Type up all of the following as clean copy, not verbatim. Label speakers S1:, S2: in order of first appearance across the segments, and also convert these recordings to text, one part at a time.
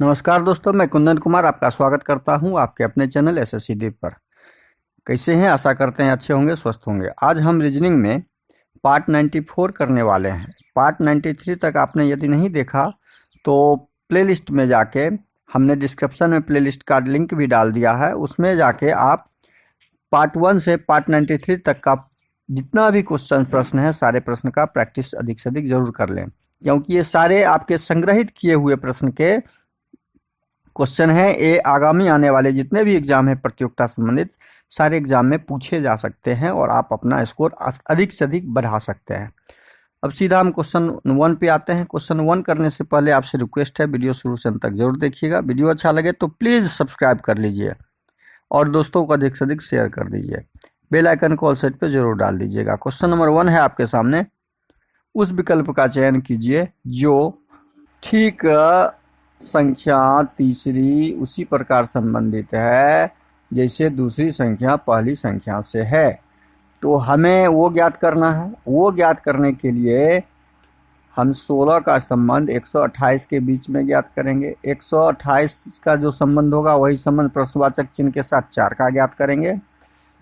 S1: नमस्कार दोस्तों, मैं कुंदन कुमार आपका स्वागत करता हूं आपके अपने चैनल एसएससी दीप पर। कैसे हैं? आशा करते हैं अच्छे होंगे, स्वस्थ होंगे। आज हम रीजनिंग में पार्ट 94 करने वाले हैं। पार्ट 93 तक आपने यदि नहीं देखा तो प्लेलिस्ट में जाके, हमने डिस्क्रिप्शन में प्लेलिस्ट का लिंक भी डाल दिया है, उसमें जाके आप पार्ट 1 से पार्ट 93 तक का जितना भी प्रश्न है, सारे प्रश्न का प्रैक्टिस अधिक से अधिक जरूर कर लें, क्योंकि ये सारे आपके संग्रहित किए हुए प्रश्न के क्वेश्चन है। ये आगामी आने वाले जितने भी एग्जाम है प्रतियोगिता संबंधित, सारे एग्जाम में पूछे जा सकते हैं और आप अपना स्कोर अधिक से अधिक बढ़ा सकते हैं। अब सीधा हम क्वेश्चन 1 पे आते हैं। क्वेश्चन 1 करने से पहले आपसे रिक्वेस्ट है, वीडियो शुरू से अंत तक जरूर देखिएगा। वीडियो अच्छा लगे तो प्लीज़ सब्सक्राइब कर लीजिए और दोस्तों को अधिक से अधिक शेयर कर दीजिए। बेल आइकन को ऑल सेट पर जरूर डाल दीजिएगा। क्वेश्चन नंबर 1 है आपके सामने। उस विकल्प का चयन कीजिए जो ठीक संख्या तीसरी उसी प्रकार संबंधित है जैसे दूसरी संख्या पहली संख्या से है। तो हमें वो ज्ञात करना है। वो ज्ञात करने के लिए हम 16 का संबंध 128 के बीच में ज्ञात करेंगे। 128 का जो संबंध होगा वही संबंध प्रश्नवाचक चिन्ह के साथ 4 का ज्ञात करेंगे।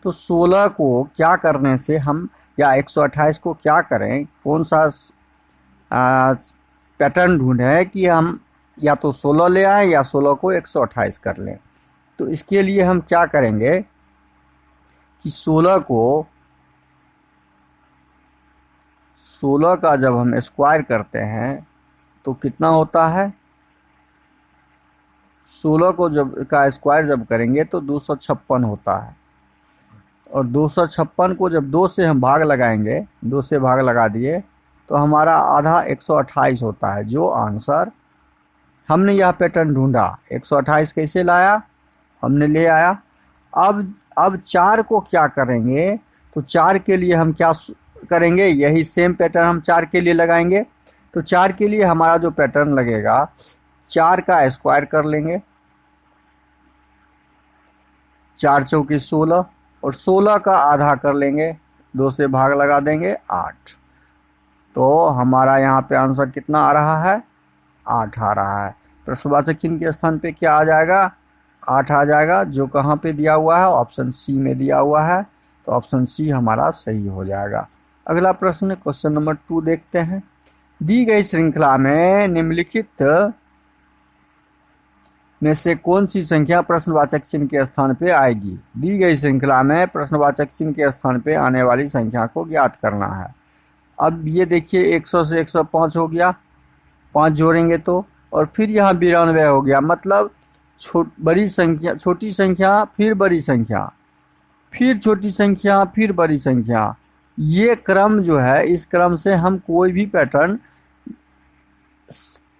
S1: तो 16 को क्या करने से हम, या 128 को क्या करें, कौन सा पैटर्न ढूंढे कि हम या तो 16 ले आए या 16 को 128 कर लें। तो इसके लिए हम क्या करेंगे कि 16 का जब हम स्क्वायर करते हैं तो कितना होता है। 16 को जब का स्क्वायर जब करेंगे तो 256 होता है, और 256 को जब 2 से हम भाग लगाएंगे, 2 से भाग लगा दिए तो हमारा आधा 128 होता है। जो आंसर हमने यह पैटर्न ढूंढा, 128 कैसे लाया, हमने ले आया। अब 4 को क्या करेंगे, तो 4 के लिए हम क्या करेंगे, यही सेम पैटर्न हम 4 के लिए लगाएंगे। तो 4 के लिए हमारा जो पैटर्न लगेगा, 4 का स्क्वायर कर लेंगे, 4 चौकी 16, और 16 का आधा कर लेंगे, 2 से भाग लगा देंगे 8। तो हमारा यहाँ पे आंसर कितना आ रहा है, 8 आ रहा है। प्रश्नवाचक चिन्ह के स्थान पे क्या आ जाएगा, 8 आ जाएगा, जो कहाँ पे दिया हुआ है, ऑप्शन सी में दिया हुआ है। तो ऑप्शन सी हमारा सही हो जाएगा। अगला प्रश्न क्वेश्चन नंबर 2 देखते हैं। दी गई श्रृंखला में निम्नलिखित में से कौन सी संख्या प्रश्नवाचक चिन्ह के स्थान पे आएगी। दी गई श्रृंखला में प्रश्नवाचक चिन्ह के स्थान पे आने वाली संख्या को ज्ञात करना है। अब ये देखिए, 100 से 105 हो गया, 5 जोड़ेंगे तो, और फिर यहाँ 92 हो गया। मतलब बड़ी संख्या, छोटी संख्या, फिर बड़ी संख्या, फिर छोटी संख्या, फिर बड़ी संख्या। ये क्रम जो है, इस क्रम से हम कोई भी पैटर्न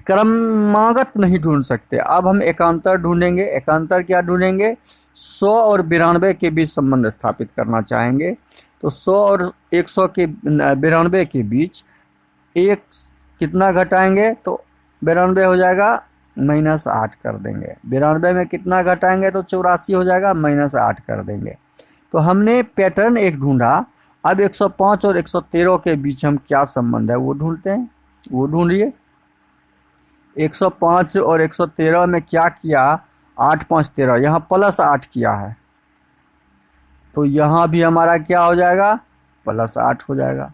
S1: क्रमागत नहीं ढूंढ सकते। अब हम एकांतर ढूंढेंगे। एकांतर क्या ढूंढेंगे, 100 और 92 के बीच संबंध स्थापित करना चाहेंगे। तो 100 और 100 के 92 के बीच एक कितना घटाएंगे, तो 92 हो जाएगा, -8 कर देंगे। 92 में कितना घटाएंगे तो 84 हो जाएगा, -8 कर देंगे। तो हमने पैटर्न एक ढूंढा। अब 105 और 113 के बीच हम क्या संबंध है वो ढूंढते हैं, वो ढूंढिए। 105 और 113 में क्या किया, 8 5 13, यहाँ +8 किया है, तो यहाँ भी हमारा क्या हो जाएगा, +8 हो जाएगा।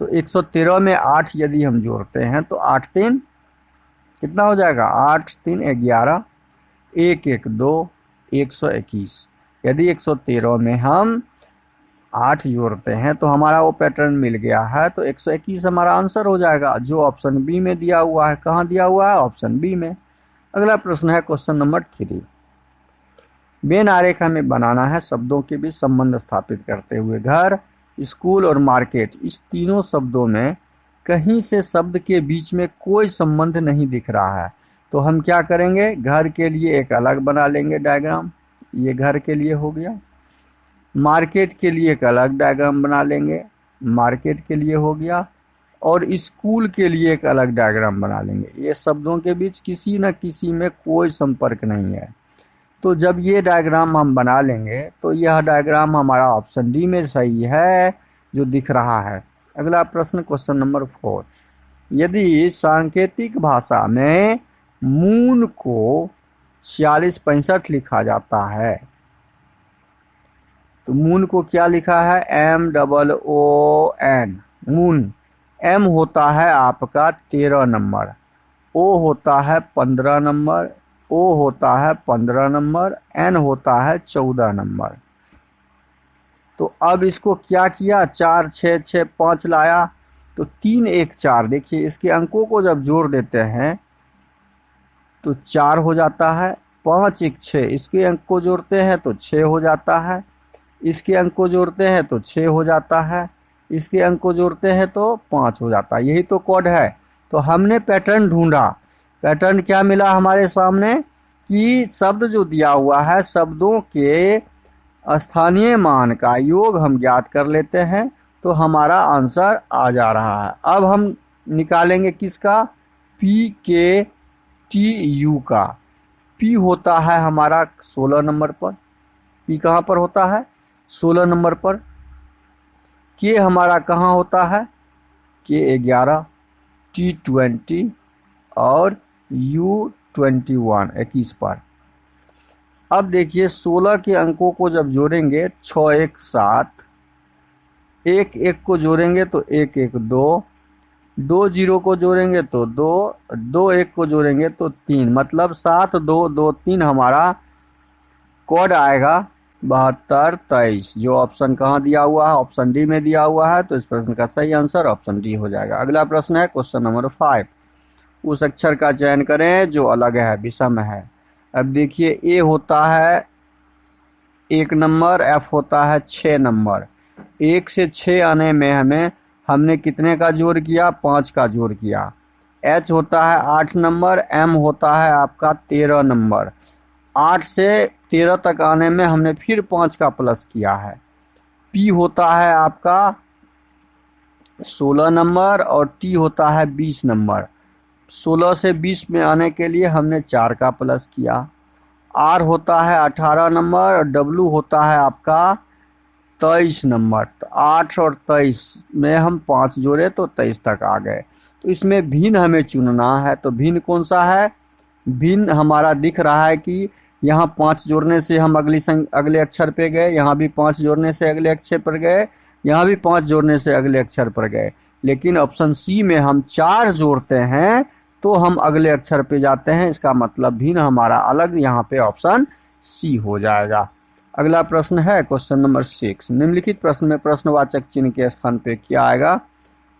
S1: तो 113 में 8 यदि हम जोड़ते हैं तो 8 3 कितना हो जाएगा, 8 3 11, 1 1 2, 121। यदि 113 में हम 8 जोड़ते हैं तो हमारा वो पैटर्न मिल गया है। तो 121 हमारा आंसर हो जाएगा, जो ऑप्शन बी में दिया हुआ है। कहाँ दिया हुआ है, ऑप्शन बी में। अगला प्रश्न है क्वेश्चन नंबर 3। वेन आरेख हमें बनाना है शब्दों के बीच संबंध स्थापित करते हुए। घर, स्कूल और मार्केट, इस तीनों शब्दों में कहीं से शब्द के बीच में कोई संबंध नहीं दिख रहा है। तो हम क्या करेंगे, घर के लिए एक अलग बना लेंगे डायग्राम, ये घर के लिए हो गया। मार्केट के लिए एक अलग डायग्राम बना लेंगे, मार्केट के लिए हो गया। और स्कूल के लिए एक अलग डायग्राम बना लेंगे। ये शब्दों के बीच किसी न किसी में कोई संपर्क नहीं है। तो जब ये डायग्राम हम बना लेंगे तो यह डायग्राम हमारा ऑप्शन डी में सही है, जो दिख रहा है। अगला प्रश्न क्वेश्चन नंबर 4। यदि सांकेतिक भाषा में मून को 4665 लिखा जाता है। तो मून को क्या लिखा है? MOON, moon. M होता है आपका 13 नंबर, O होता है 15 नंबर, O होता है 15 नंबर, N होता है 14 नंबर। तो अब इसको क्या किया? 4 6 6 5 लाया, तो 3 1 4। देखिए इसके अंकों को जब जोड़ देते हैं तो 4 हो जाता है। 5 1 6, इसके अंक को जोड़ते हैं तो 6 हो जाता है। इसके अंक को जोड़ते हैं तो 6 हो जाता है। इसके अंक को जोड़ते हैं तो 5 हो जाता है। यही तो कोड है। तो हमने पैटर्न ढूंढा। पैटर्न क्या मिला हमारे सामने कि शब्द जो दिया हुआ है, शब्दों के स्थानीय मान का योग हम ज्ञात कर लेते हैं तो हमारा आंसर आ जा रहा है। अब हम निकालेंगे किसका? PKTU का। P होता है हमारा 16 नंबर पर। P कहाँ पर होता है? 16 नंबर पर। K हमारा कहाँ होता है? K 11, T 20 और U 21, 21 पर। अब देखिए 16 के अंकों को जब जोड़ेंगे 6 1 7, 1 1 को जोड़ेंगे तो 1 1 2, 2 0 को जोड़ेंगे तो 2, 2 1 को जोड़ेंगे तो 3, मतलब 7 2 2 3 हमारा कोड आएगा 72 23। जो ऑप्शन कहाँ दिया हुआ है? ऑप्शन डी में दिया हुआ है। तो इस प्रश्न का सही आंसर ऑप्शन डी हो जाएगा। अगला प्रश्न है क्वेश्चन नंबर 5। उस अक्षर का चयन करें जो अलग है, विषम है। अब देखिए ए होता है 1 नंबर, एफ होता है 6 नंबर। 1 से 6 आने में हमने कितने का जोड़ किया? 5 का जोड़ किया। एच होता है 8 नंबर, एम होता है आपका 13 नंबर। 8 से 13 तक आने में हमने फिर 5 का प्लस किया है। पी होता है आपका 16 नंबर और टी होता है 20 नंबर। 16 से 20 में आने के लिए हमने 4 का प्लस किया। आर होता है 18 नंबर और डब्लू होता है आपका 23 नंबर। तो 8 और 23 में हम 5 जोड़े तो 23 तक आ गए। तो इसमें भिन्न हमें चुनना है। तो भिन्न कौन सा है? भिन्न हमारा दिख रहा है कि यहाँ 5 जोड़ने से हम अगले अक्षर पे गए, यहाँ भी 5 जोड़ने से अगले अक्षर पर गए, यहाँ भी 5 जोड़ने से अगले अक्षर पर गए। लेकिन ऑप्शन सी में हम 4 जोड़ते हैं तो हम अगले अक्षर पे जाते हैं। इसका मतलब भिन्न हमारा अलग, यहाँ पे ऑप्शन सी हो जाएगा। अगला प्रश्न है क्वेश्चन नंबर 6। निम्नलिखित प्रश्न में प्रश्नवाचक चिन्ह के स्थान पे क्या आएगा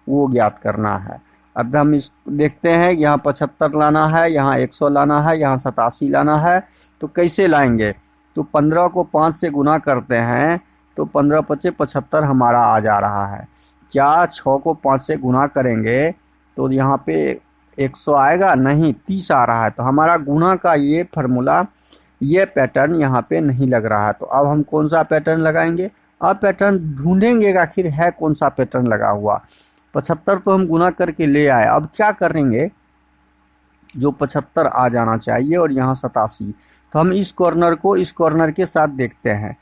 S1: वो ज्ञात करना है। अब हम इस देखते हैं, यहाँ 75 लाना है, यहाँ 100 लाना है, यहाँ 87 लाना है। तो कैसे लाएंगे? तो 15 को 5 से गुना करते हैं तो 15 5 75 हमारा आ जा रहा है। क्या 6 को 5 से गुना करेंगे तो यहाँ पे 100 आएगा? नहीं, 30 आ रहा है। तो हमारा गुना का ये फार्मूला, ये पैटर्न यहाँ पे नहीं लग रहा है। तो अब हम कौन सा पैटर्न लगाएंगे? अब पैटर्न ढूंढेंगे आखिर है कौन सा पैटर्न लगा हुआ। 75 तो हम गुना करके ले आए। अब क्या करेंगे? जो 75 आ जाना चाहिए और यहाँ 87। तो हम इस कॉर्नर को इस कॉर्नर के साथ देखते हैं।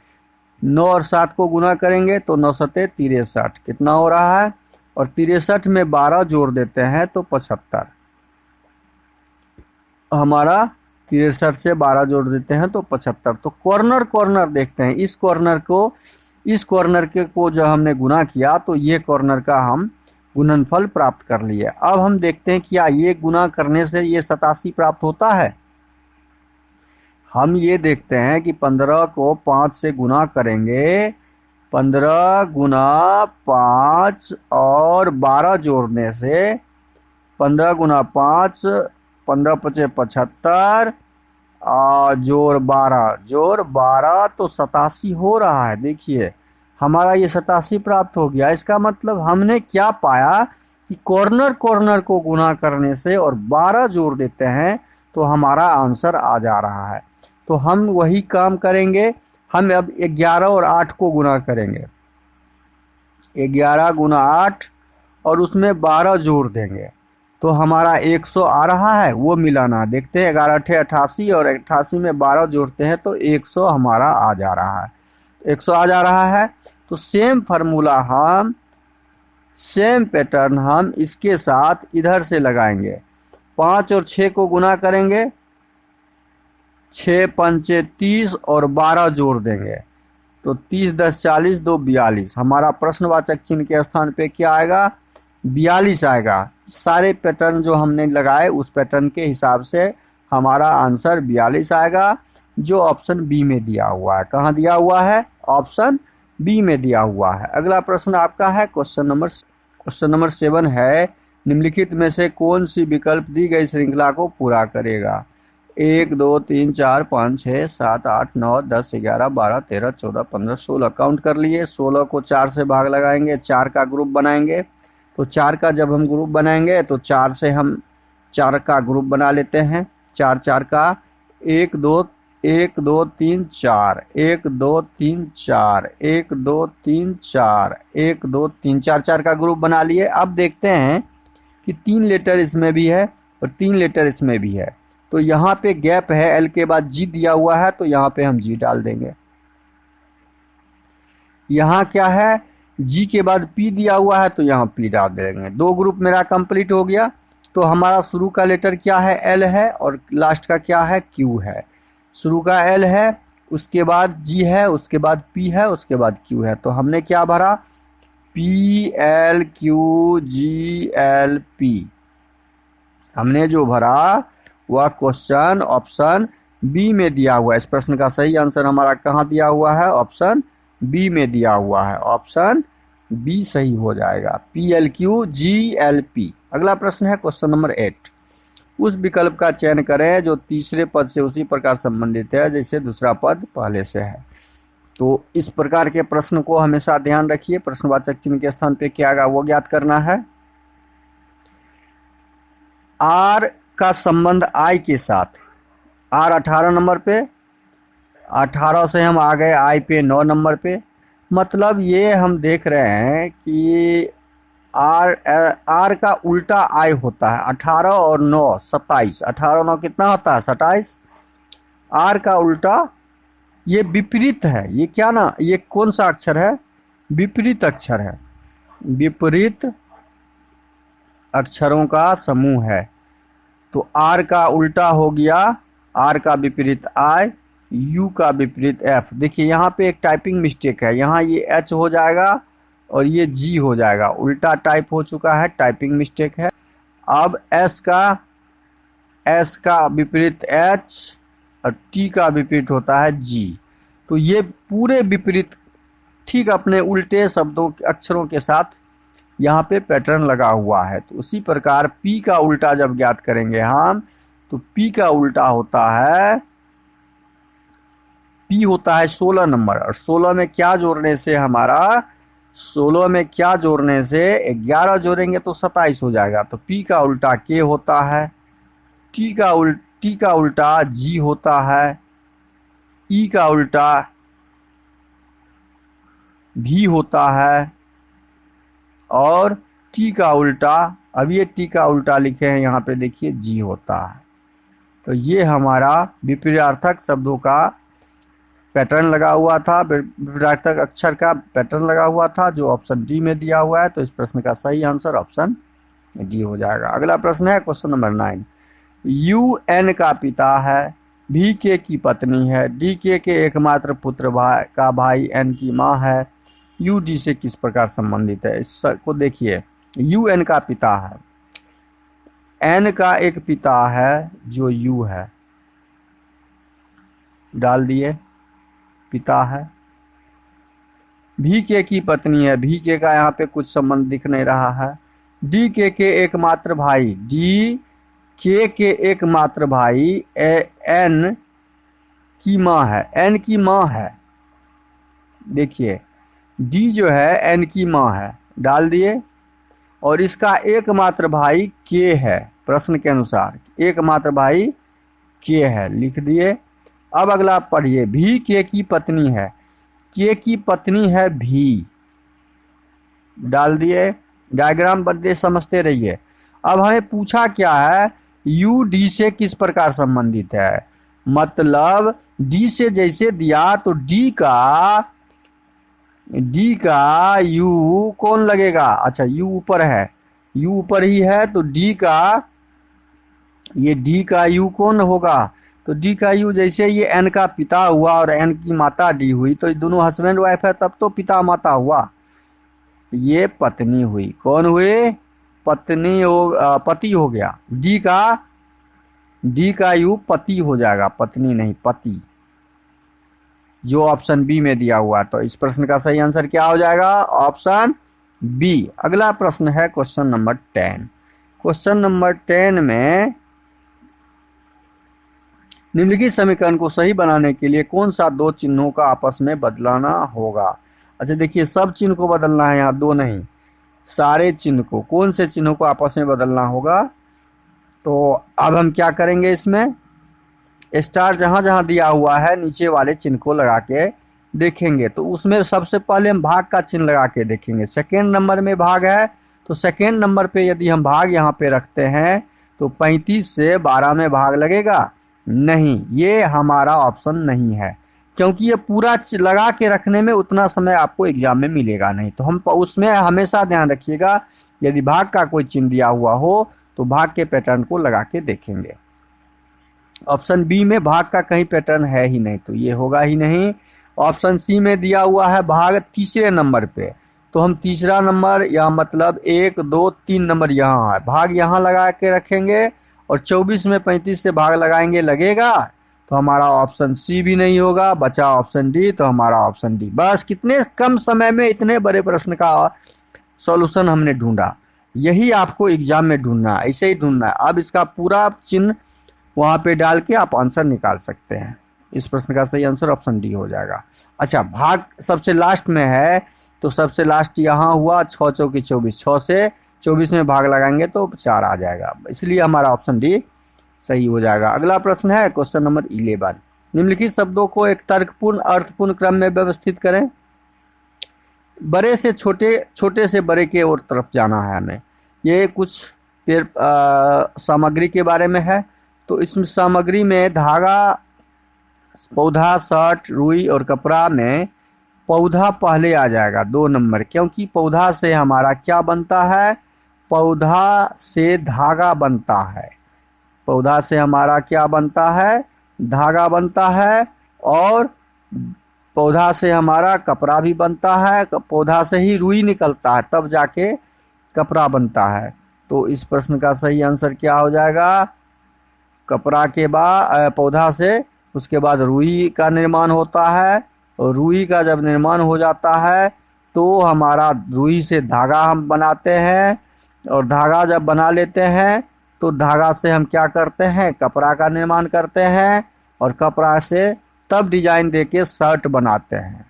S1: 9 और 7 को गुना करेंगे तो 9 7 63 कितना हो रहा है? और 63 में 12 जोड़ देते हैं तो 75 हमारा। 63 से 12 जोड़ देते हैं तो 75। तो कॉर्नर कॉर्नर देखते हैं। इस कॉर्नर के को जो हमने गुना किया तो ये कॉर्नर का हम गुणनफल प्राप्त कर लिए। अब हम देखते हैं क्या ये गुना करने से ये 87 प्राप्त होता है। हम ये देखते हैं कि 15 को 5 से गुना करेंगे, 15 गुना 5 और 12 जोड़ने से 15 गुना 5, 15 5 75 जोड़ 12 तो 87 हो रहा है। देखिए हमारा ये 87 प्राप्त हो गया। इसका मतलब हमने क्या पाया कि कॉर्नर कॉर्नर को गुना करने से और 12 जोड़ देते हैं तो हमारा आंसर आ जा रहा है। तो हम वही काम करेंगे। हम अब 11 और 8 को गुना करेंगे। 11 गुना 8 और उसमें 12 जोड़ देंगे तो हमारा 100 आ रहा है। वो मिलाना देखते हैं। 11 8 88 और 88 में 12 जोड़ते हैं तो 100 हमारा आ जा रहा है। 100 आ जा रहा है। तो सेम फार्मूला सेम पैटर्न हम इसके साथ इधर से लगाएंगे। 5 और 6 को गुना करेंगे, 6 पंचे 30 और 12 जोड़ देंगे तो 30 10 40 2 42। हमारा प्रश्नवाचक चिन्ह के स्थान पे क्या आएगा? 42 आएगा। सारे पैटर्न जो हमने लगाए उस पैटर्न के हिसाब से हमारा आंसर 42 आएगा, जो ऑप्शन बी में दिया हुआ है। कहाँ दिया हुआ है? ऑप्शन बी में दिया हुआ है। अगला प्रश्न आपका है क्वेश्चन नंबर 7 है, निम्नलिखित में से कौन सी विकल्प दी गई श्रृंखला को पूरा करेगा? 1 2 3 4 5 6 7 8 9 10 11 12 13 14 15 16 काउंट कर लिए। 16 को 4 से भाग लगाएंगे, 4 का ग्रुप बनाएंगे। तो 4 का जब हम ग्रुप बनाएंगे तो 4 से हम 4 का ग्रुप बना लेते हैं। 4 4 का 1 2 1 2 3 4 1 2 3 4 1 2 3 4 1 2 3 4 4 का ग्रुप बना लिए। अब देखते हैं कि 3 लेटर इसमें भी है और 3 लेटर इसमें भी है, तो यहाँ पे गैप है, एल के बाद जी दिया हुआ है तो यहाँ पे हम जी डाल देंगे। यहाँ क्या है? जी के बाद पी दिया हुआ है तो यहाँ पी डाल देंगे। 2 ग्रुप मेरा कंप्लीट हो गया। तो हमारा शुरू का लेटर क्या है? एल है और लास्ट का क्या है? क्यू है। शुरू का एल है, उसके बाद जी है, उसके बाद पी है, उसके बाद क्यू है। तो हमने क्या भरा? P L Q G L P. हमने जो भरा वह क्वेश्चन ऑप्शन बी में दिया हुआ है। इस प्रश्न का सही आंसर हमारा कहाँ दिया हुआ है? ऑप्शन बी में दिया हुआ है। ऑप्शन बी सही हो जाएगा, P L Q G L P. अगला प्रश्न है क्वेश्चन नंबर 8, उस विकल्प का चयन करें जो तीसरे पद से उसी प्रकार संबंधित है जैसे दूसरा पद पहले से है। तो इस प्रकार के प्रश्न को हमेशा ध्यान रखिए। प्रश्नवाचक चिन्ह के स्थान पे क्या आएगा वो ज्ञात करना है। आर का संबंध आई के साथ, आर 18 नंबर पे, 18 से हम आ गए आई पे 9 नंबर पे। मतलब ये हम देख रहे हैं कि आर का उल्टा आई होता है। 18 और 9 27, 18 और 9 कितना होता है? 27। आर का उल्टा ये विपरीत है। ये क्या ना, ये कौन सा अक्षर है? विपरीत अक्षर है। विपरीत अक्षरों का समूह है। तो आर का उल्टा हो गया, आर का विपरीत आई, यू का विपरीत एफ। देखिए यहाँ पे एक टाइपिंग मिस्टेक है, यहाँ ये एच हो जाएगा और ये जी हो जाएगा, उल्टा टाइप हो चुका है, टाइपिंग मिस्टेक है। अब एस का विपरीत एच और टी का विपरीत होता है जी। तो ये पूरे विपरीत ठीक अपने उल्टे शब्दों अक्षरों के साथ यहाँ पे पैटर्न लगा हुआ है। तो उसी प्रकार पी का उल्टा जब ज्ञात करेंगे हम, तो पी का उल्टा होता है, पी होता है 16 नंबर। और 16 में क्या जोड़ने से हमारा, 16 में क्या जोड़ने से 11 जोड़ेंगे तो 27 हो जाएगा। तो पी का उल्टा के होता है, टी का उल्टा जी होता है, ई का उल्टा भी होता है और टी का उल्टा, अब ये टी का उल्टा लिखे हैं यहाँ पे देखिए जी होता है। तो ये हमारा विपरीतार्थक शब्दों का पैटर्न लगा हुआ था, विपरीतार्थक अक्षर का पैटर्न लगा हुआ था जो ऑप्शन डी में दिया हुआ है। तो इस प्रश्न का सही आंसर ऑप्शन डी हो जाएगा। अगला प्रश्न है क्वेश्चन नंबर 9, यू एन का पिता है, भी के की पत्नी है, डी के एकमात्र पुत्र का भाई एन की माँ है, यू डी से किस प्रकार संबंधित है? इसको देखिए, यू एन का पिता है, एन का एक पिता है जो यू है, डाल दिए, पिता है। भी के की पत्नी है, भी के का यहाँ पे कुछ संबंध दिख नहीं रहा है। डी के एकमात्र भाई, डी के एकमात्र भाई एन की माँ है, एन की माँ है। देखिए डी जो है एन की माँ है, डाल दिए। और इसका एकमात्र भाई के है, प्रश्न के अनुसार एकमात्र भाई के है, लिख दिए। अब अगला पढ़िए, भी के की पत्नी है, के की पत्नी है भी, डाल दिए। डायग्राम बदले समझते रहिए। अब हमें पूछा क्या है, यू डी से किस प्रकार संबंधित है? मतलब डी से जैसे दिया तो डी का यू कौन लगेगा? अच्छा यू ऊपर है, यू ऊपर ही है तो डी का ये डी का यू कौन होगा? तो डी का यू जैसे ये एन का पिता हुआ और एन की माता डी हुई, तो ये दोनों हस्बैंड वाइफ है, तब तो पिता माता हुआ। ये पत्नी हुई। कौन हुए? पत्नी हो, पति हो गया। डी का यू पति हो जाएगा, पत्नी नहीं, पति, जो ऑप्शन बी में दिया हुआ। तो इस प्रश्न का सही आंसर क्या हो जाएगा? Option B. अगला प्रश्न है क्वेश्चन नंबर 10। क्वेश्चन नंबर 10 में निम्नलिखित समीकरण को सही बनाने के लिए कौन सा दो चिन्हों का आपस में बदलाना होगा? अच्छा देखिए, सब चिन्ह को बदलना है, यहाँ दो नहीं, सारे चिन्ह को। कौन से चिन्हों को आपस में बदलना होगा? तो अब हम क्या करेंगे, इसमें स्टार जहां जहां दिया हुआ है नीचे वाले चिन्ह को लगा के देखेंगे। तो उसमें सबसे पहले हम भाग का चिन्ह लगा के देखेंगे। सेकेंड नंबर में भाग है, तो सेकेंड नंबर पे यदि हम भाग यहाँ पे रखते हैं तो 35 से 12 में भाग लगेगा? नहीं, ये हमारा ऑप्शन नहीं है, क्योंकि ये पूरा लगा के रखने में उतना समय आपको एग्जाम में मिलेगा नहीं। तो हम उसमें हमेशा ध्यान रखिएगा, यदि भाग का कोई चिन्ह दिया हुआ हो तो भाग के पैटर्न को लगा के देखेंगे। ऑप्शन बी में भाग का कहीं पैटर्न है ही नहीं, तो ये होगा ही नहीं। ऑप्शन सी में दिया हुआ है भाग तीसरे नंबर पे, तो हम तीसरा नंबर या मतलब 1 2 3 नंबर यहाँ है, भाग यहाँ लगा के रखेंगे और 24 में 35 से भाग लगाएंगे, लगेगा? तो हमारा ऑप्शन सी भी नहीं होगा, बचा ऑप्शन डी। तो हमारा ऑप्शन डी। बस कितने कम समय में इतने बड़े प्रश्न का सॉल्यूशन हमने ढूंढा। यही आपको एग्जाम में ढूंढना है, ऐसे ही ढूंढना है। अब इसका पूरा चिन्ह वहाँ पे डाल के आप आंसर निकाल सकते हैं। इस प्रश्न का सही आंसर ऑप्शन डी हो जाएगा। अच्छा, भाग सबसे लास्ट में है, तो सबसे लास्ट यहाँ हुआ 6 चौकी 24, 6 से 24 में भाग लगाएंगे तो 4 आ जाएगा, इसलिए हमारा ऑप्शन डी सही हो जाएगा। अगला प्रश्न है क्वेश्चन नंबर 11। निम्नलिखित शब्दों को एक तर्कपूर्ण अर्थपूर्ण क्रम में व्यवस्थित करें। बड़े से छोटे, छोटे से बड़े के ओर तरफ जाना है हमें। ये कुछ सामग्री के बारे में है। तो इस सामग्री में धागा, पौधा, शर्ट, रुई और कपड़ा में पौधा पहले आ जाएगा 2 नंबर, क्योंकि पौधा से हमारा क्या बनता है? पौधा से धागा बनता है। पौधा से हमारा क्या बनता है? धागा बनता है। और पौधा से हमारा कपड़ा भी बनता है, पौधा से ही रुई निकलता है, तब जाके कपड़ा बनता है। तो इस प्रश्न का सही आंसर क्या हो जाएगा? कपड़ा के बाद पौधा से उसके बाद रुई का निर्माण होता है, और रुई का जब निर्माण हो जाता है तो हमारा रुई से धागा हम बनाते हैं, और धागा जब बना लेते हैं तो धागा से हम क्या करते हैं? कपड़ा का निर्माण करते हैं, और कपड़ा से तब डिजाइन देके शर्ट बनाते हैं।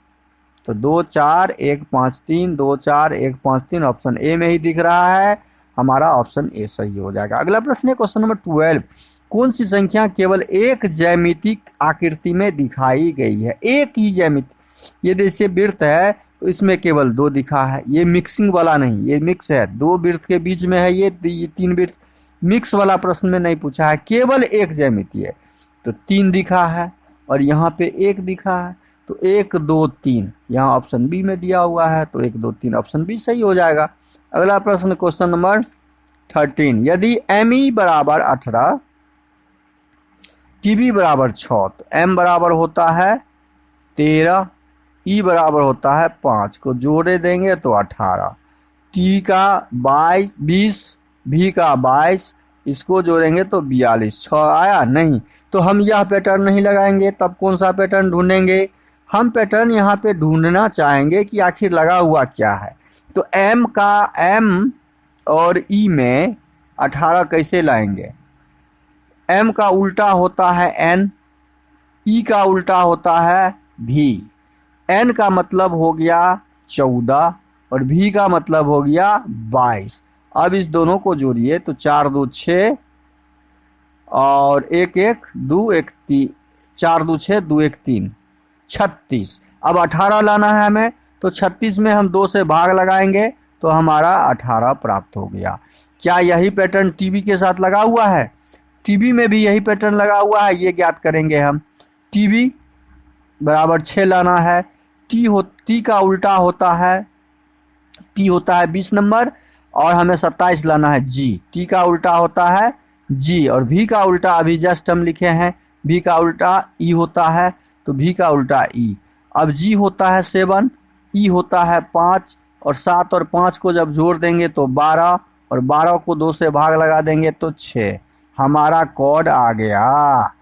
S1: तो 2 4 1 5 3, 2 4 1 5 3 ऑप्शन ए में ही दिख रहा है, हमारा ऑप्शन ए सही हो जाएगा। अगला प्रश्न है क्वेश्चन नंबर 12। कौन सी संख्या केवल एक ज्यामितिक आकृति में दिखाई गई है? एक ही ज्यामिति, ये जैसे वृत्त है तो इसमें केवल 2 दिखा है, ये मिक्सिंग वाला नहीं, ये मिक्स है, 2 वृत्त के बीच में है, ये 3 वृत्त। मिक्स वाला प्रश्न में नहीं पूछा है, केवल एक ज्यामिति है, तो 3 दिखा है, और यहाँ पे 1 दिखा है, तो 1 2 3 यहाँ ऑप्शन बी में दिया हुआ है, तो 1 2 3 ऑप्शन बी सही हो जाएगा। अगला प्रश्न क्वेश्चन नंबर 13। यदि ME बराबर 18, TB बराबर 6, तो M बराबर होता है 13, E बराबर होता है 5, को जोड़े देंगे तो 18, T का 20, V का 22, इसको जोड़ेंगे तो 42। 6 आया नहीं, तो हम यह पैटर्न नहीं लगाएंगे, तब कौन सा पैटर्न ढूंढेंगे? हम पैटर्न यहाँ पे ढूंढना चाहेंगे कि आखिर लगा हुआ क्या है। तो M और E में 18 कैसे लाएंगे? M का उल्टा होता है N, E का उल्टा होता है V। N का मतलब हो गया 14 और V का मतलब हो गया 22। अब इस दोनों को जोड़िए तो 4 2 6 और 1 1 2 1 3, 4 2 6 2 1 3, 36। अब 18 लाना है हमें, तो 36 में हम 2 से भाग लगाएंगे तो हमारा 18 प्राप्त हो गया। क्या यही पैटर्न TB के साथ लगा हुआ है? TB में भी यही पैटर्न लगा हुआ है, ये ज्ञात करेंगे हम। TB बराबर 6 लाना है, T का उल्टा होता है, T होता है 20 नंबर, और हमें 27 लाना है G। T का उल्टा होता है जी, और भी का उल्टा अभी जस्ट हम लिखे हैं, भी का उल्टा ई होता है, तो भी का उल्टा ई। अब जी होता है 7, ई होता है 5, और 7 और 5 को जब जोड़ देंगे तो 12, और 12 को 2 से भाग लगा देंगे तो 6। हमारा कोड आ गया।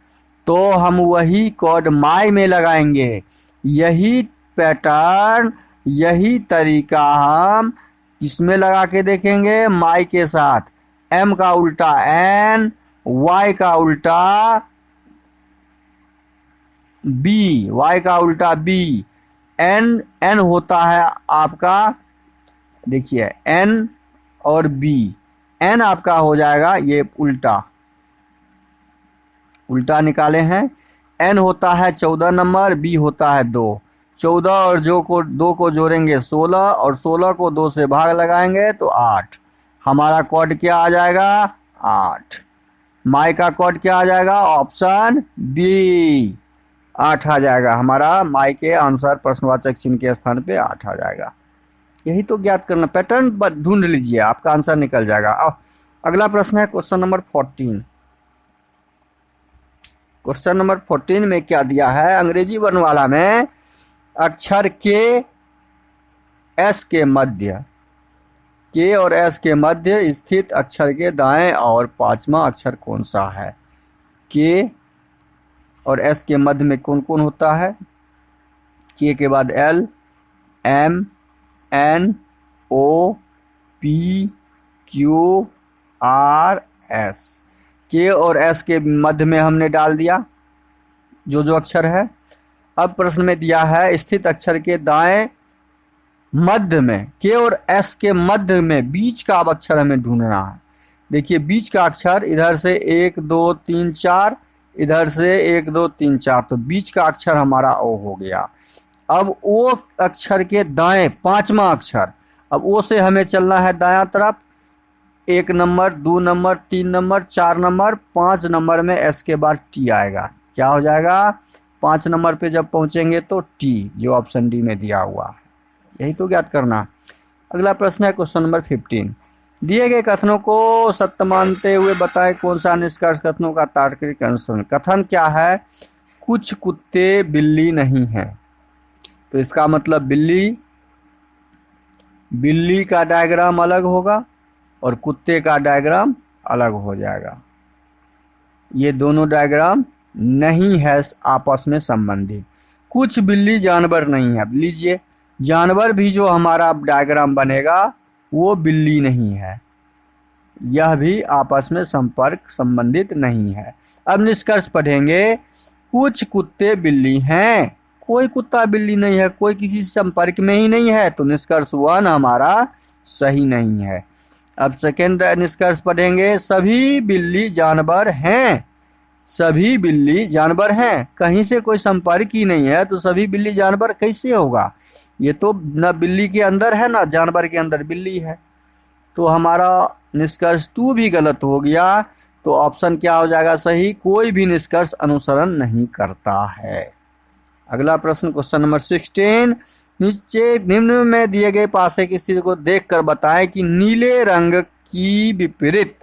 S1: तो हम वही कोड माई में लगाएंगे। यही पैटर्न, यही तरीका हम किसमें लगा के देखेंगे, माई के साथ। एम का उल्टा एन, वाई का उल्टा बी, वाई का उल्टा बी। एन, एन होता है आपका, देखिए एन और बी, एन आपका हो जाएगा ये उल्टा, उल्टा निकाले हैं। एन होता है 14 नंबर, बी होता है 2। 14 और 2 को जोड़ेंगे 16, और 16 को 2 से भाग लगाएंगे तो 8। हमारा कोड क्या आ जाएगा, 8। माई का कोड क्या आ जाएगा, ऑप्शन बी, 8 आ जाएगा। हमारा माई के आंसर प्रश्नवाचक चिन्ह के स्थान पे 8 आ जाएगा। यही तो ज्ञात करना, पैटर्न ढूंढ लीजिए, आपका आंसर निकल जाएगा। अब अगला प्रश्न है क्वेश्चन नंबर 14। क्वेश्चन नंबर 14 में क्या दिया है, अंग्रेजी वर्णमाला में अक्षर के एस के मध्य, के और एस के मध्य स्थित अक्षर के दाएं और 5वां अक्षर कौन सा है। के और एस के मध्य में कौन कौन होता है, के के बाद L, M, N, O, P, Q, R, S. K और एस के मध्य में हमने डाल दिया जो अक्षर है। अब प्रश्न में दिया है स्थित अक्षर के दाएं मध्य में, के और एस के मध्य में बीच का अब अक्षर हमें ढूंढना है। देखिए बीच का अक्षर इधर से 1 2 3 4, इधर से 1 2 3 4, तो बीच का अक्षर हमारा ओ हो गया। अब ओ अक्षर के दाएं 5वां अक्षर, अब ओ से हमें चलना है दायां तरफ। 1 number, 2 number, 3 number, 4 number, 5 number में एस के बाद टी आएगा। क्या हो जाएगा, 5 नंबर पे जब पहुंचेंगे तो टी, जो ऑप्शन डी में दिया हुआ है। यही तो ज्ञात करना। अगला प्रश्न है क्वेश्चन नंबर 15। दिए गए कथनों को सत्य मानते हुए बताएं कौन सा निष्कर्ष कथनों का तार्किक अनुसरण। कथन क्या है, कुछ कुत्ते बिल्ली नहीं है, तो इसका मतलब बिल्ली का डायग्राम अलग होगा और कुत्ते का डायग्राम अलग हो जाएगा। ये दोनों डायग्राम नहीं है आपस में संबंधित। कुछ बिल्ली जानवर नहीं है, लीजिए जानवर भी जो हमारा डायग्राम बनेगा वो बिल्ली नहीं है, यह भी आपस में संपर्क संबंधित नहीं है। अब निष्कर्ष पढ़ेंगे, कुछ कुत्ते बिल्ली हैं, कोई कुत्ता बिल्ली नहीं है, कोई किसी संपर्क में ही नहीं है, तो निष्कर्ष 1 हमारा सही नहीं है। अब सेकेंड निष्कर्ष पढ़ेंगे, सभी बिल्ली जानवर हैं, सभी बिल्ली जानवर हैं, कहीं से कोई संपर्क ही नहीं है तो सभी बिल्ली जानवर कैसे होगा। ये तो न बिल्ली के अंदर है ना जानवर के अंदर बिल्ली है, तो हमारा निष्कर्ष 2 भी गलत हो गया। तो ऑप्शन क्या हो जाएगा सही, कोई भी निष्कर्ष अनुसरण नहीं करता है। अगला प्रश्न क्वेश्चन नंबर 16। नीचे निम्न में दिए गए पासे की स्थिति को देखकर बताएं कि नीले रंग की विपरीत।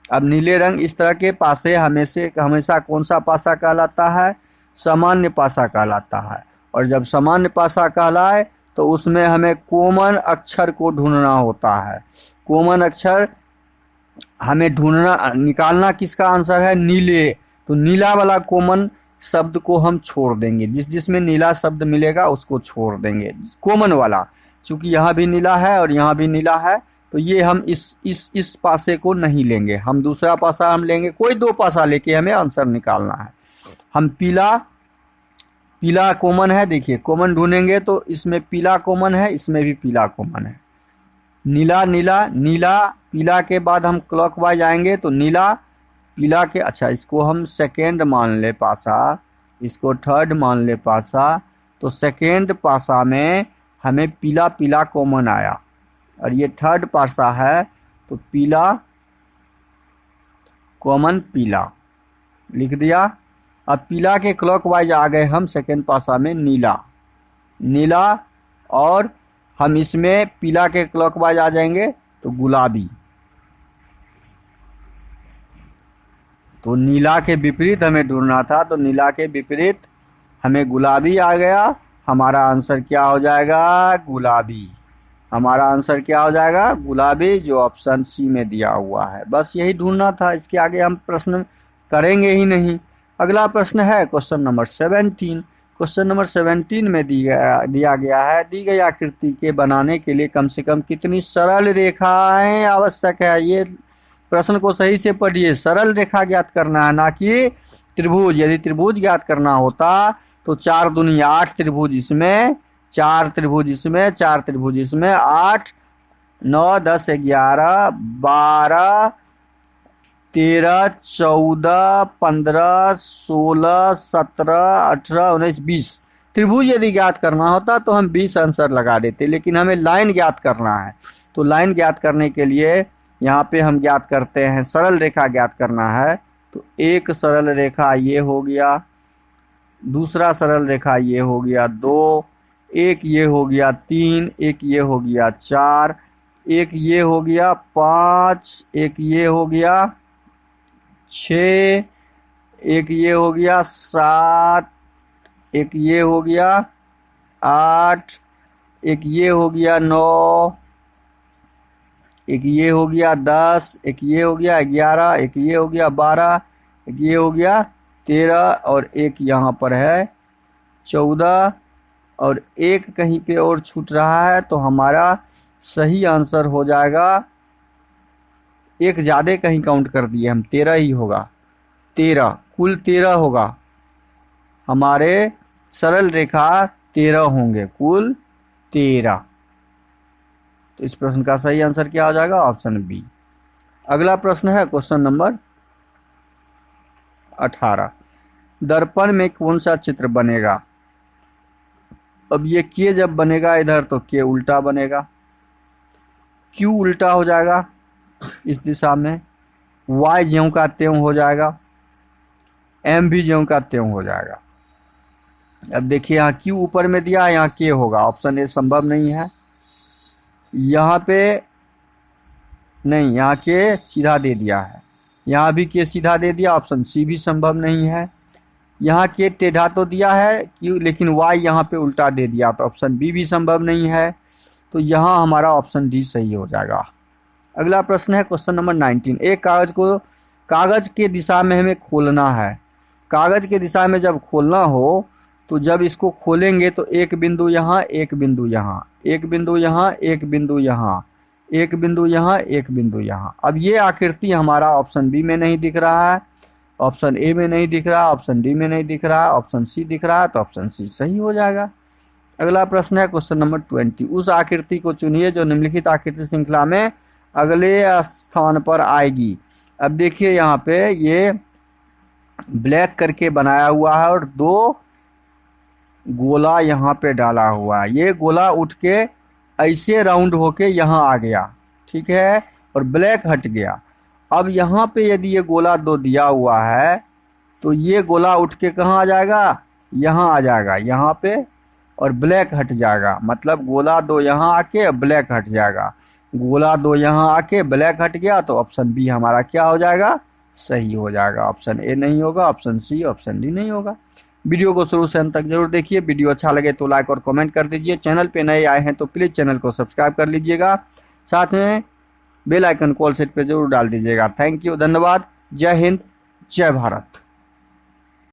S1: अब नीले रंग इस तरह के पासे हमेशा कौन सा पासा कहलाता है, सामान्य पासा कहलाता है। और जब सामान्य पासा कहलाए तो उसमें हमें कॉमन अक्षर को ढूंढना होता है। कॉमन अक्षर हमें ढूंढना, निकालना किसका आंसर है, नीले, तो नीला वाला कॉमन शब्द को हम छोड़ देंगे, जिसमें नीला शब्द मिलेगा उसको छोड़ देंगे, कॉमन वाला। क्योंकि यहाँ भी नीला है और यहाँ भी नीला है, तो ये हम इस पासे को नहीं लेंगे, हम दूसरा पासा हम लेंगे। कोई 2 पासा लेके हमें आंसर निकालना है। हम पीला कॉमन है, देखिए कॉमन ढूंढेंगे तो इसमें पीला कॉमन है, इसमें भी पीला कॉमन है। नीला नीला नीला, पीला के बाद हम क्लॉकवाइज आएंगे तो नीला पीला के, अच्छा इसको हम सेकेंड मान ले पासा, इसको थर्ड मान ले पासा, तो सेकेंड पासा में हमें पीला पीला कॉमन आया, और ये थर्ड पासा है तो पीला कॉमन पीला लिख दिया। अब पीला के क्लॉकवाइज आ गए हम सेकेंड पासा में नीला, और हम इसमें पीला के क्लॉकवाइज आ जाएंगे तो गुलाबी। तो नीला के विपरीत हमें ढूंढना था, तो नीला के विपरीत हमें गुलाबी आ गया। हमारा आंसर क्या हो जाएगा? गुलाबी। हमारा आंसर क्या हो जाएगा? गुलाबी, जो ऑप्शन सी में दिया हुआ है। बस यही ढूंढना था, इसके आगे हम प्रश्न करेंगे ही नहीं। अगला प्रश्न है क्वेश्चन नंबर 17। क्वेश्चन नंबर 17 में दिया गया है, दी गई आकृति के बनाने के लिए कम से कम कितनी सरल रेखाएं आवश्यक है। ये प्रश्न को सही से पढ़िए, सरल रेखा ज्ञात करना है, ना कि त्रिभुज। यदि त्रिभुज ज्ञात करना होता तो 4 दूनी 8 त्रिभुज इसमें, 4 त्रिभुज इसमें, 4 त्रिभुज इसमें, 8 9 10 11 12 13 14 15 16 17 18 19 20 त्रिभुज यदि ज्ञात करना होता तो हम 20 आंसर लगा देते, लेकिन हमें लाइन ज्ञात करना है। तो लाइन ज्ञात करने के लिए यहाँ पे हम ज्ञात करते हैं, सरल रेखा ज्ञात करना है। तो एक सरल रेखा ये हो गया, दूसरा सरल रेखा ये हो गया 2, एक ये हो गया 3, एक ये हो गया 4, एक ये हो गया 5, एक ये हो गया 6, एक ये हो गया 7, एक ये हो गया 8, एक ये हो गया 9, एक ये हो गया 10, एक ये हो गया 11, एक ये हो गया 12, एक ये हो गया 13 और एक यहाँ पर है 14 और एक कहीं पे और छूट रहा है। तो हमारा सही आंसर हो जाएगा, एक ज़्यादा कहीं काउंट कर दिए हम, 13 ही होगा। 13, कुल 13 होगा। हमारे सरल रेखा 13 होंगे, कुल 13। तो इस प्रश्न का सही आंसर क्या हो जाएगा? Option B. अगला प्रश्न है क्वेश्चन नंबर 18। दर्पण में कौन सा चित्र बनेगा? अब ये के जब बनेगा इधर तो के उल्टा बनेगा, क्यू उल्टा हो जाएगा इस दिशा में, वाई ज्यों का त्यों हो जाएगा, एम भी ज्यों का त्यों हो जाएगा। अब देखिए यहाँ क्यू ऊपर में दिया है, यहाँ के होगा, ऑप्शन ए संभव नहीं है। यहाँ पे नहीं, यहाँ के सीधा दे दिया है, यहाँ भी के सीधा दे दिया, ऑप्शन सी भी संभव नहीं है। यहाँ के टेढ़ा तो दिया है क्यों, लेकिन वाई यहाँ पे उल्टा दे दिया, तो ऑप्शन बी भी संभव नहीं है। तो यहाँ हमारा ऑप्शन डी सही हो जाएगा। अगला प्रश्न है क्वेश्चन नंबर 19। एक कागज के दिशा में हमें खोलना है। कागज के दिशा में जब खोलना हो तो जब इसको खोलेंगे तो एक बिंदु यहाँ, एक बिंदु यहाँ, एक बिंदु यहाँ, एक बिंदु यहाँ, एक बिंदु यहाँ, एक बिंदु यहाँ। अब ये आकृति हमारा ऑप्शन बी में नहीं दिख रहा है, ऑप्शन ए में नहीं दिख रहा, ऑप्शन डी में नहीं दिख रहा, ऑप्शन सी दिख रहा है, तो ऑप्शन सी सही हो जाएगा। अगला प्रश्न है क्वेश्चन नंबर 20। उस आकृति को चुनिए जो निम्नलिखित आकृति श्रृंखला में अगले स्थान पर आएगी। अब देखिए यहाँ पे ये ब्लैक करके बनाया हुआ है और 2 गोला यहाँ पे डाला हुआ है। ये गोला उठ के ऐसे राउंड होके यहाँ आ गया, ठीक है, और ब्लैक हट गया। अब यहाँ पे यदि ये गोला 2 दिया हुआ है तो ये गोला उठ के कहाँ आ जाएगा? यहाँ आ जाएगा, यहाँ पे, और ब्लैक हट जाएगा। मतलब गोला 2 यहाँ आके ब्लैक हट जाएगा, गोला 2 यहाँ आके ब्लैक हट गया, तो ऑप्शन बी हमारा क्या हो जाएगा? सही हो जाएगा। ऑप्शन ए नहीं होगा, ऑप्शन सी, ऑप्शन डी नहीं होगा। वीडियो को शुरू से अंत तक जरूर देखिए। वीडियो अच्छा लगे तो लाइक और कमेंट कर दीजिए। चैनल पे नए आए हैं तो प्लीज़ चैनल को सब्सक्राइब कर लीजिएगा। साथ में बेल आइकन कॉल सेट पे जरूर डाल दीजिएगा। थैंक यू, धन्यवाद। जय हिंद, जय भारत।